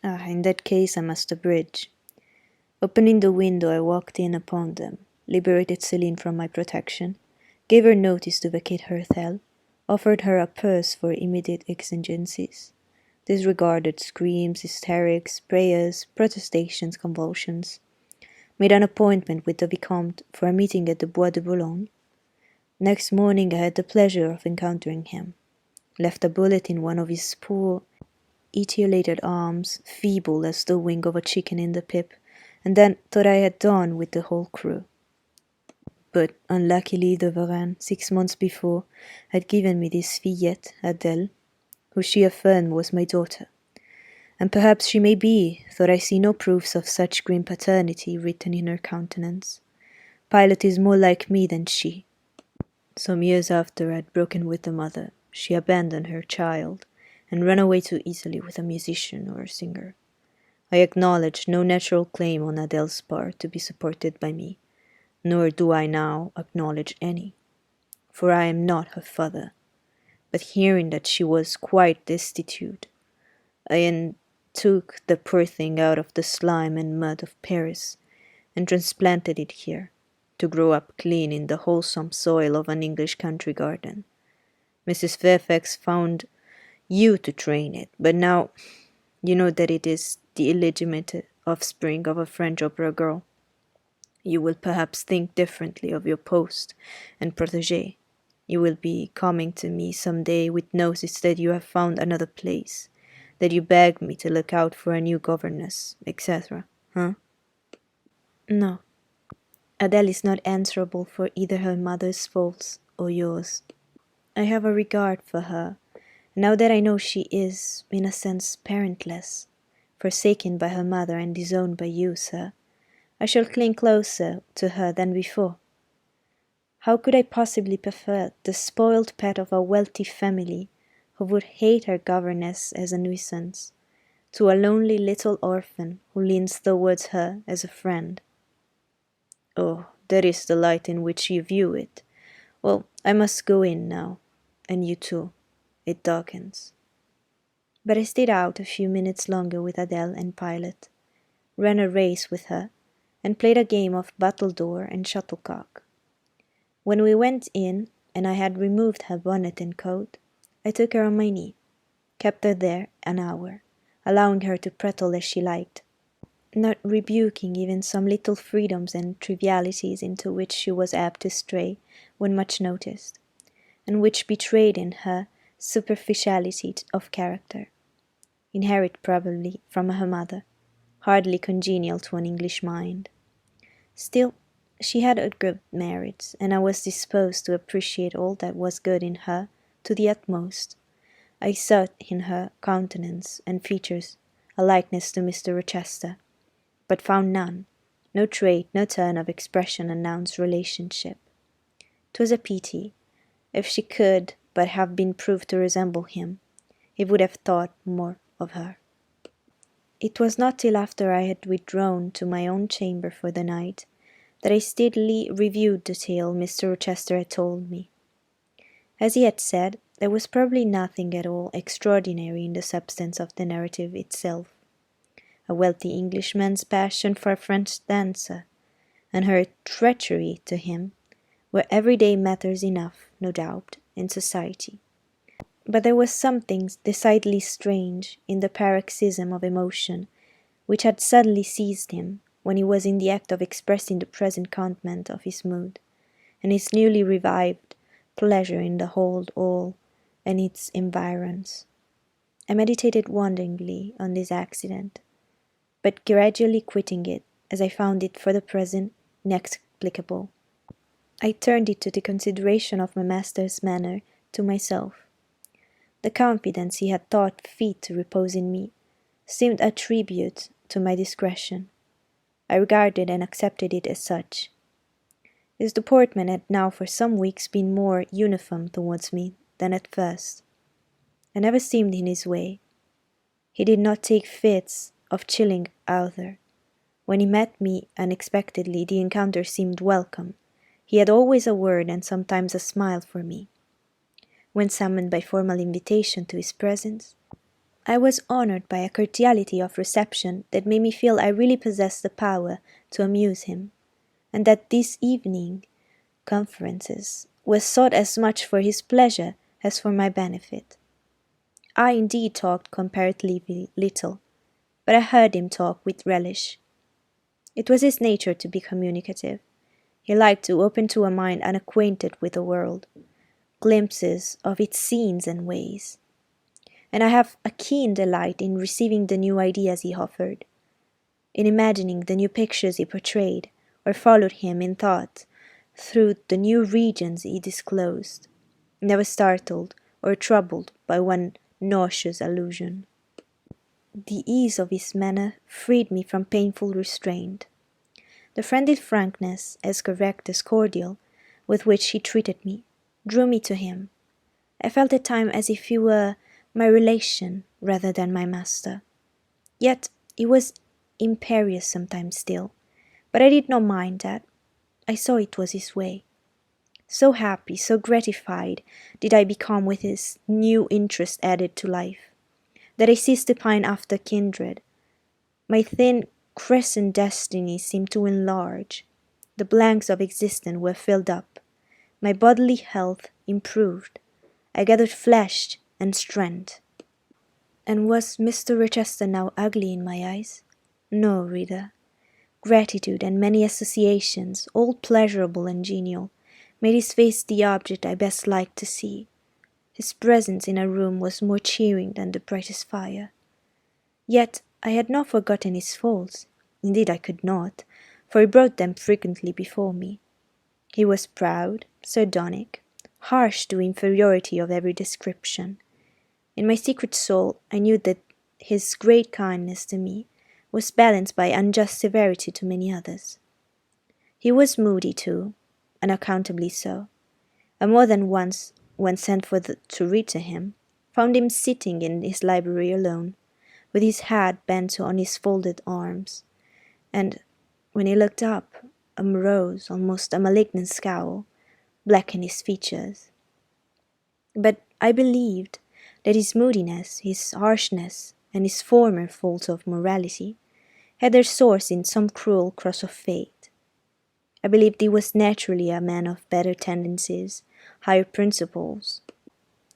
In that case I must abridge. Opening the window, I walked in upon them, liberated Celine from my protection, gave her notice to vacate her cell, offered her a purse for immediate exigencies, disregarded screams, hysterics, prayers, protestations, convulsions, made an appointment with the Vicomte for a meeting at the Bois de Boulogne. Next morning I had the pleasure of encountering him, left a bullet in one of his poor, etiolated arms, feeble as the wing of a chicken in the pip, and then thought I had done with the whole crew. But unluckily the Varenne, 6 months before, had given me this fillette, Adele, who she affirmed was my daughter. And perhaps she may be, though I see no proofs of such grim paternity written in her countenance. Pilot is more like me than she. Some years after I had broken with the mother, she abandoned her child, and ran away to Italy with a musician or a singer. I acknowledge no natural claim on Adele's part to be supported by me, nor do I now acknowledge any, for I am not her father. But hearing that she was quite destitute, I took the poor thing out of the slime and mud of Paris, and transplanted it here, to grow up clean in the wholesome soil of an English country garden. Mrs. Fairfax found you to train it, but now you know that it is the illegitimate offspring of a French opera girl. You will perhaps think differently of your post and protégé. You will be coming to me some day with notice that you have found another place, that you beg me to look out for a new governess, etc. Huh? No. Adele is not answerable for either her mother's faults or yours. I have a regard for her, now that I know she is, in a sense, parentless, forsaken by her mother and disowned by you, sir. I shall cling closer to her than before. How could I possibly prefer the spoiled pet of a wealthy family, who would hate her governess as a nuisance, to a lonely little orphan who leans towards her as a friend? Oh, that is the light in which you view it. Well, I must go in now, and you too. It darkens. But I stayed out a few minutes longer with Adele and Pilot, ran a race with her, and played a game of battledore and shuttlecock. When we went in, and I had removed her bonnet and coat, I took her on my knee, kept her there an hour, allowing her to prattle as she liked, not rebuking even some little freedoms and trivialities into which she was apt to stray when much noticed, and which betrayed in her superficiality of character, inherited probably from her mother, hardly congenial to an English mind. Still, she had good merits, and I was disposed to appreciate all that was good in her to the utmost. I sought in her countenance and features a likeness to Mr. Rochester, but found none. No trait, no turn of expression announced relationship. 'Twas a pity. If she could but have been proved to resemble him, he would have thought more of her. It was not till after I had withdrawn to my own chamber for the night that I steadily reviewed the tale Mr. Rochester had told me. As he had said, there was probably nothing at all extraordinary in the substance of the narrative itself. A wealthy Englishman's passion for a French dancer, and her treachery to him, were everyday matters enough, no doubt, in society. But there was something decidedly strange in the paroxysm of emotion which had suddenly seized him when he was in the act of expressing the present contentment of his mood, and his newly revived pleasure in the whole all and its environs. I meditated wonderingly on this accident, but gradually quitting it, as I found it for the present inexplicable, I turned it to the consideration of my master's manner to myself. The confidence he had thought fit to repose in me seemed a tribute to my discretion. I regarded and accepted it as such. His deportment had now for some weeks been more uniform towards me than at first. I never seemed in his way. He did not take fits of chilling either. When he met me unexpectedly, the encounter seemed welcome. He had always a word and sometimes a smile for me. When summoned by formal invitation to his presence, I was honored by a cordiality of reception that made me feel I really possessed the power to amuse him, and that this evening conferences was sought as much for his pleasure as for my benefit. I indeed talked comparatively little, but I heard him talk with relish. It was his nature to be communicative. He liked to open to a mind unacquainted with the world glimpses of its scenes and ways, and I have a keen delight in receiving the new ideas he offered, in imagining the new pictures he portrayed or followed him in thought through the new regions he disclosed, never startled or troubled by one nauseous allusion. The ease of his manner freed me from painful restraint. The friendly frankness, as correct as cordial, with which he treated me, drew me to him. I felt at times as if he were my relation rather than my master. Yet he was imperious sometimes still, but I did not mind that. I saw it was his way. So happy, so gratified did I become with his new interest added to life, that I ceased to pine after kindred. My thin crescent destiny seemed to enlarge. The blanks of existence were filled up. My bodily health improved. I gathered flesh and strength. And was Mr. Rochester now ugly in my eyes? No, reader. Gratitude and many associations, all pleasurable and genial, made his face the object I best liked to see. His presence in a room was more cheering than the brightest fire. Yet I had not forgotten his faults. Indeed, I could not, for he brought them frequently before me. He was proud, sardonic, harsh to inferiority of every description. In my secret soul I knew that his great kindness to me was balanced by unjust severity to many others. He was moody too, unaccountably so. I more than once, when sent for to read to him, found him sitting in his library alone, with his head bent on his folded arms, and when he looked up, a morose, almost a malignant scowl blackened his features. But I believed that his moodiness, his harshness, and his former faults of morality had their source in some cruel cross of fate. I believed he was naturally a man of better tendencies, higher principles,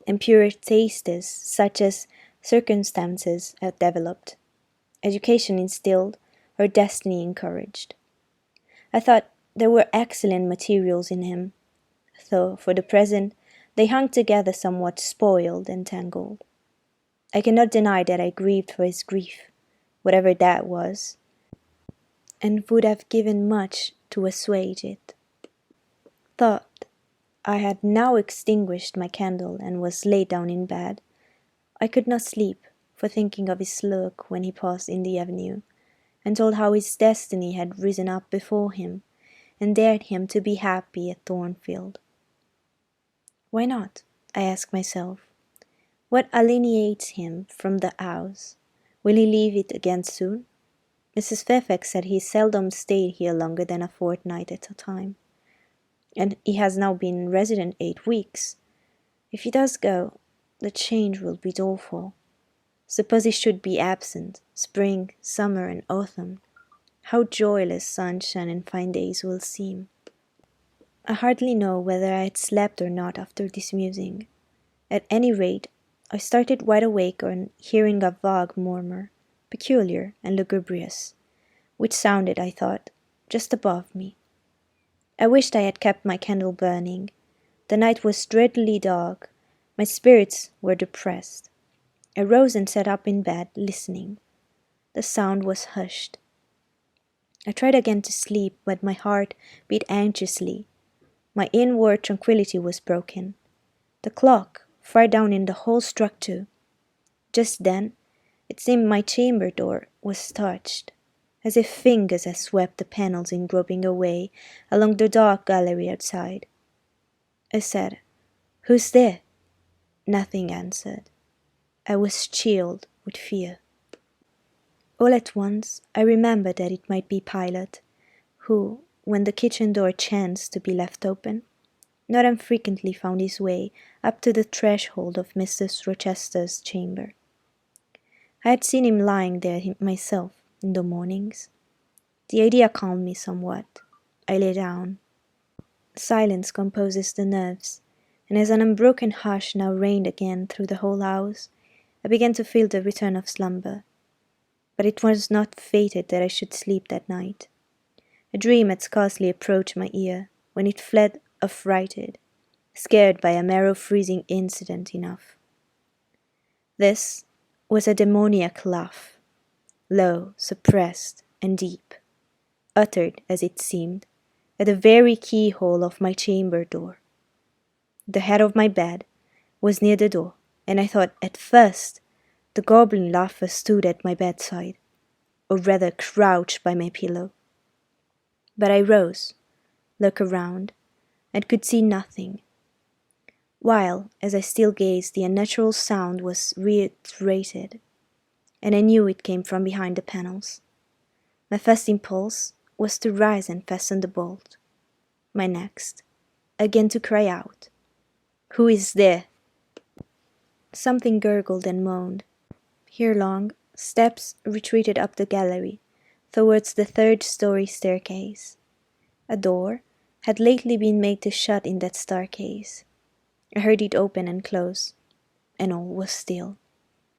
and purer tastes, such as circumstances had developed, education instilled, or destiny encouraged. I thought there were excellent materials in him, though for the present they hung together somewhat spoiled and tangled. I cannot deny that I grieved for his grief, whatever that was, and would have given much to assuage it. Thought I had now extinguished my candle and was laid down in bed. I could not sleep for thinking of his look when he paused in the avenue, and told how his destiny had risen up before him, and dared him to be happy at Thornfield. Why not? I asked myself. What alienates him from the house? Will he leave it again soon? Mrs. Fairfax said he seldom stayed here longer than a fortnight at a time, and he has now been resident 8 weeks. If he does go, the change will be doleful. Suppose he should be absent, spring, summer, and autumn. How joyless sunshine and fine days will seem. I hardly know whether I had slept or not after this musing. At any rate, I started wide awake on hearing a vague murmur, peculiar and lugubrious, which sounded, I thought, just above me. I wished I had kept my candle burning. The night was dreadfully dark. My spirits were depressed. I rose and sat up in bed, listening. The sound was hushed. I tried again to sleep, but my heart beat anxiously. My inward tranquillity was broken. The clock, far down in the hall, struck 2. Just then, it seemed my chamber door was touched, as if fingers had swept the panels in groping away along the dark gallery outside. I said, "Who's there?" Nothing answered. I was chilled with fear. All at once I remembered that it might be Pilot, who, when the kitchen door chanced to be left open, not unfrequently found his way up to the threshold of Mrs. Rochester's chamber. I had seen him lying there myself in the mornings. The idea calmed me somewhat. I lay down. Silence composes the nerves, and as an unbroken hush now reigned again through the whole house, I began to feel the return of slumber. But it was not fated that I should sleep that night. A dream had scarcely approached my ear when it fled affrighted, scared by a marrow-freezing incident enough. This was a demoniac laugh, low, suppressed, and deep, uttered, as it seemed, at the very keyhole of my chamber door. The head of my bed was near the door, and I thought at first the goblin laugher stood at my bedside, or rather crouched by my pillow. But I rose, looked around, and could see nothing, while, as I still gazed, the unnatural sound was reiterated, and I knew it came from behind the panels. My first impulse was to rise and fasten the bolt. My next, again to cry out, "Who is there?" Something gurgled and moaned. Ere long, steps retreated up the gallery, towards the third-story staircase. A door had lately been made to shut in that staircase. I heard it open and close, and all was still.